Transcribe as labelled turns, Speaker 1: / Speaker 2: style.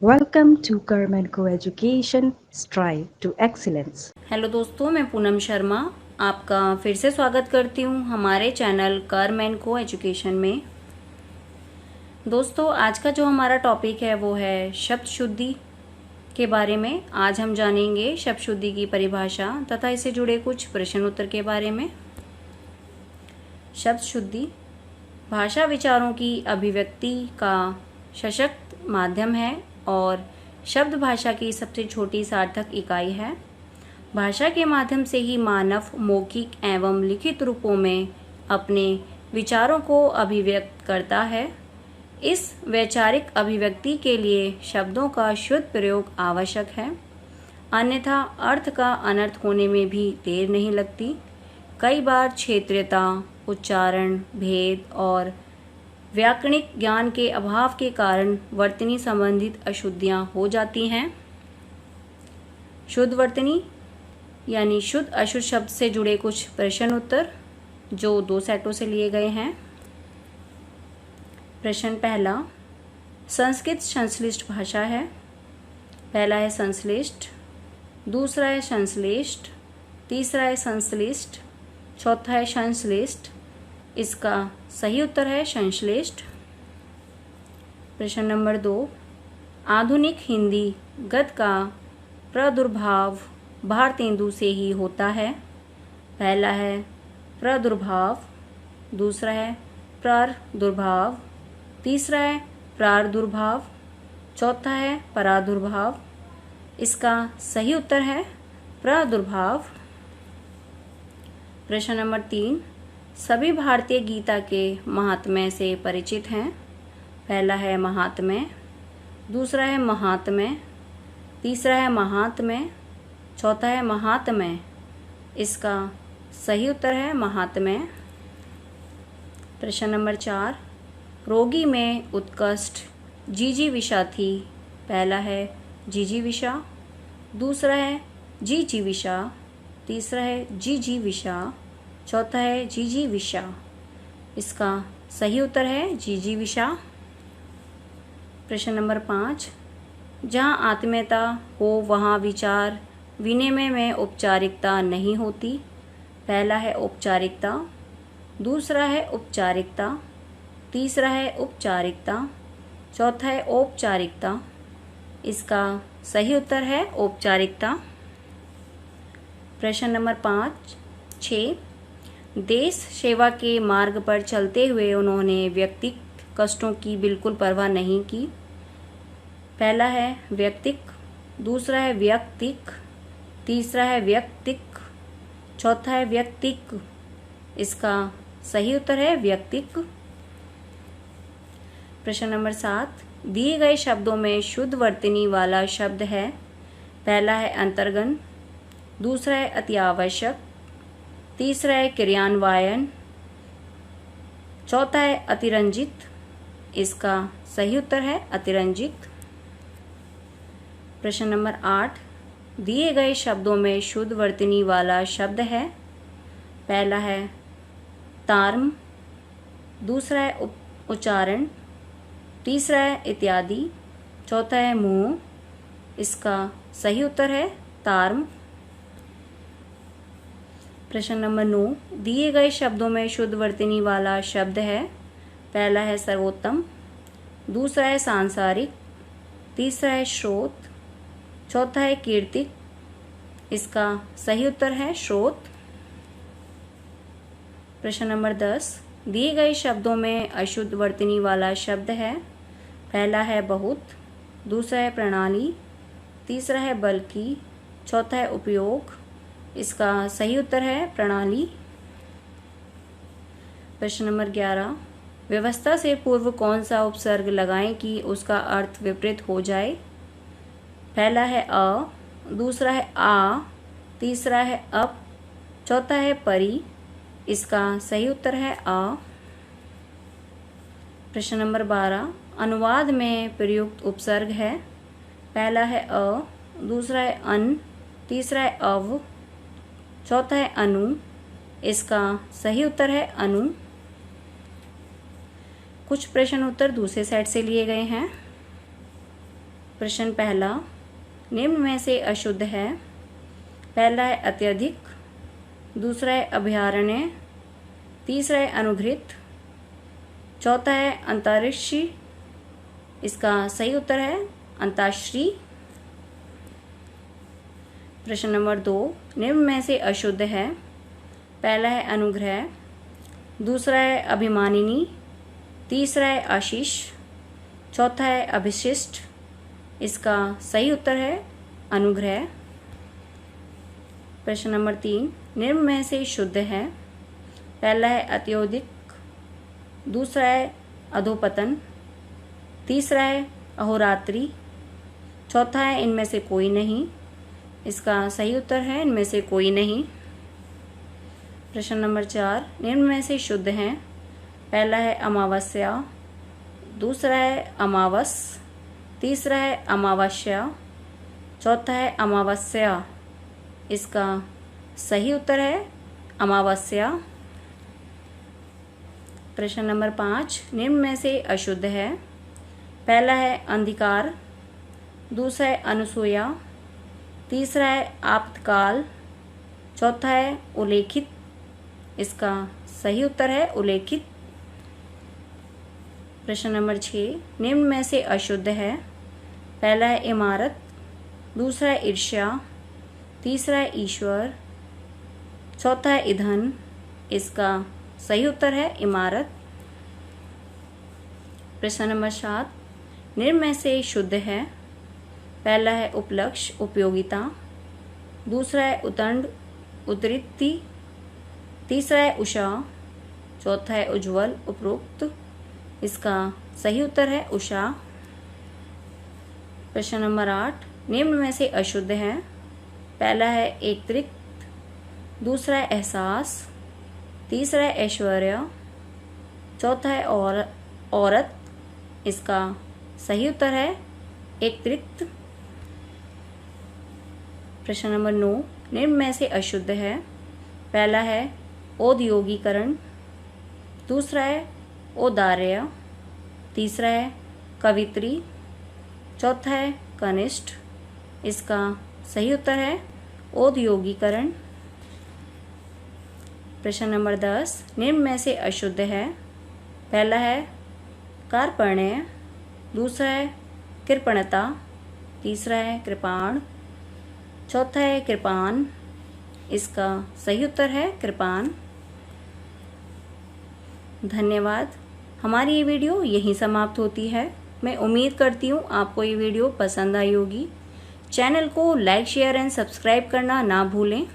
Speaker 1: Welcome to Carmen Co-Education Strive to Excellence.
Speaker 2: Hello दोस्तों, मैं पूनम शर्मा आपका फिर से स्वागत करती हूँ हमारे चैनल करमैन को एजुकेशन में। दोस्तों, आज का जो हमारा टॉपिक है वो है शब्द शुद्धि के बारे में। आज हम जानेंगे शब्द शुद्धि की परिभाषा तथा इससे जुड़े कुछ प्रश्न उत्तर के बारे में। शब्द शुद्धि भाषा विचारों की अभिव्यक्ति का सशक्त माध्यम है और शब्द भाषा की सबसे छोटी सार्थक इकाई है। भाषा के माध्यम से ही मानव मौखिक एवं लिखित रूपों में अपने विचारों को अभिव्यक्त करता है। इस वैचारिक अभिव्यक्ति के लिए शब्दों का शुद्ध प्रयोग आवश्यक है, अन्यथा अर्थ का अनर्थ होने में भी देर नहीं लगती। कई बार क्षेत्रीयता, उच्चारण भेद और व्याकरणिक ज्ञान के अभाव के कारण वर्तनी संबंधित अशुद्धियाँ हो जाती हैं। शुद्ध वर्तनी यानी शुद्ध अशुद्ध शब्द से जुड़े कुछ प्रश्न उत्तर जो 2 सेटों से लिए गए हैं। प्रश्न पहला, संस्कृत संश्लिष्ट भाषा है। पहला है संश्लिष्ट, दूसरा है संश्लिष्ट, तीसरा है संश्लिष्ट, चौथा है संश्लिष्ट। इसका सही उत्तर है संश्लिष्ट। प्रश्न नंबर 2, आधुनिक हिंदी गद्य का प्रादुर्भाव भारतेंदु से ही होता है। पहला है प्रादुर्भाव, दूसरा है प्रादुर्भाव, तीसरा है प्रादुर्भाव, चौथा है परादुर्भाव। इसका सही उत्तर है प्रादुर्भाव। प्रश्न नंबर 3, सभी भारतीय गीता के महात्म्य से परिचित हैं। पहला है महात्म्य, दूसरा है महात्म्य, तीसरा है महात्म्य, चौथा है महात्म्य। इसका सही उत्तर है महात्म्य। प्रश्न नंबर 4, रोगी में उत्कृष्ट जिजीविषा थी। पहला है जिजीविषा, दूसरा है जिजीविषा, तीसरा है जिजीविषा, चौथा है जिजीविषा। इसका सही उत्तर है जिजीविषा। प्रश्न नंबर 5, जहाँ आत्मीयता हो वहाँ विचार विनिमय में औपचारिकता नहीं होती। पहला है औपचारिकता, दूसरा है औपचारिकता, तीसरा है औपचारिकता, चौथा है औपचारिकता। इसका सही उत्तर है औपचारिकता। प्रश्न नंबर 6, देश सेवा के मार्ग पर चलते हुए उन्होंने व्यक्तिगत कष्टों की बिल्कुल परवाह नहीं की। पहला है व्यक्तिक, दूसरा है व्यक्तिक, तीसरा है व्यक्तिक, चौथा है व्यक्तिक। इसका सही उत्तर है व्यक्तिक। प्रश्न नंबर 7, दिए गए शब्दों में शुद्ध वर्तनी वाला शब्द है। पहला है अंतर्गन, दूसरा है अत्यावश्यक, तीसरा है क्रियान्वयन, चौथा है अतिरंजित। इसका सही उत्तर है अतिरंजित। प्रश्न नंबर 8, दिए गए शब्दों में शुद्ध वर्तनी वाला शब्द है। पहला है तार्म, दूसरा है उच्चारण, तीसरा है इत्यादि, चौथा है मुंह। इसका सही उत्तर है तार्म। प्रश्न नंबर 9, दिए गए शब्दों में शुद्ध वर्तनी वाला शब्द है। पहला है सर्वोत्तम, दूसरा है सांसारिक, तीसरा है स्रोत, चौथा है कीर्तिक। इसका सही उत्तर है स्रोत। प्रश्न नंबर 10, दिए गए शब्दों में अशुद्ध वर्तनी वाला शब्द है। पहला है बहुत, दूसरा है प्रणाली, तीसरा है बल्कि, चौथा है उपयोग। इसका सही उत्तर है प्रणाली। प्रश्न नंबर 11, व्यवस्था से पूर्व कौन सा उपसर्ग लगाएं कि उसका अर्थ विपरीत हो जाए। पहला है अ, दूसरा है आ, तीसरा है अप, चौथा है परी। इसका सही उत्तर है आ। प्रश्न नंबर 12, अनुवाद में प्रयुक्त उपसर्ग है। पहला है अ, दूसरा है अन, तीसरा है अव, चौथा है अनु। इसका सही उत्तर है अनु। कुछ प्रश्न उत्तर दूसरे सेट से लिए गए हैं। प्रश्न पहला, निम्न में से अशुद्ध है। पहला है अत्यधिक, दूसरा है अभयारण्य, तीसरा है अनुघृत, चौथा है अंतरिक्षी। इसका सही उत्तर है अंताश्री। प्रश्न नंबर 2, निम्न में से अशुद्ध है। पहला है अनुग्रह, दूसरा है अभिमानिनी, तीसरा है आशीष, चौथा है अभिशिष्ट। इसका सही उत्तर है अनुग्रह। प्रश्न नंबर 3, निम्न में से शुद्ध है। पहला है अत्यधिक, दूसरा है अधोपतन, तीसरा है अहोरात्रि, चौथा है इनमें से कोई नहीं। इसका सही उत्तर है इनमें से कोई नहीं। प्रश्न नंबर 4, निम्न में से शुद्ध हैं। पहला है अमावस्या, दूसरा है अमावस, तीसरा है अमावस्या, चौथा है अमावस्या। इसका सही उत्तर है अमावस्या। प्रश्न नंबर 5, निम्न में से अशुद्ध है। पहला है अंधिकार, दूसरा है अनुसूया, तीसरा है आप्तकाल, चौथा है उल्लेखित। इसका सही उत्तर है उल्लेखित। प्रश्न नंबर 6, निम्न में से अशुद्ध है। पहला है इमारत, दूसरा है ईर्ष्या, तीसरा है ईश्वर, चौथा है ईंधन। इसका सही उत्तर है इमारत। प्रश्न नंबर 7, निम्न में से शुद्ध है। पहला है उपलक्ष्य, उपयोगिता, दूसरा है उतंड, उद्धृति, तीसरा है उषा, चौथा है उज्ज्वल, उपरोक्त। इसका सही उत्तर है उषा। प्रश्न नंबर 8, निम्न में से अशुद्ध है। पहला है एकत्रित, दूसरा है एहसास, तीसरा है ऐश्वर्य, चौथा है औरत। इसका सही उत्तर है एकत्रित। प्रश्न नंबर 9, निम्न में से अशुद्ध है। पहला है औद्योगिकरण, दूसरा है औदार्य, तीसरा है कवित्री, चौथा है कनिष्ठ। इसका सही उत्तर है औद्योगिकरण। प्रश्न नंबर 10, निम्न में से अशुद्ध है। पहला है कार्पण्य, दूसरा है कृपणता, तीसरा है कृपाण, चौथा है कृपान। इसका सही उत्तर है कृपान। धन्यवाद। हमारी ये वीडियो यहीं समाप्त होती है। मैं उम्मीद करती हूँ आपको ये वीडियो पसंद आई होगी। चैनल को लाइक, शेयर एंड सब्सक्राइब करना ना भूलें।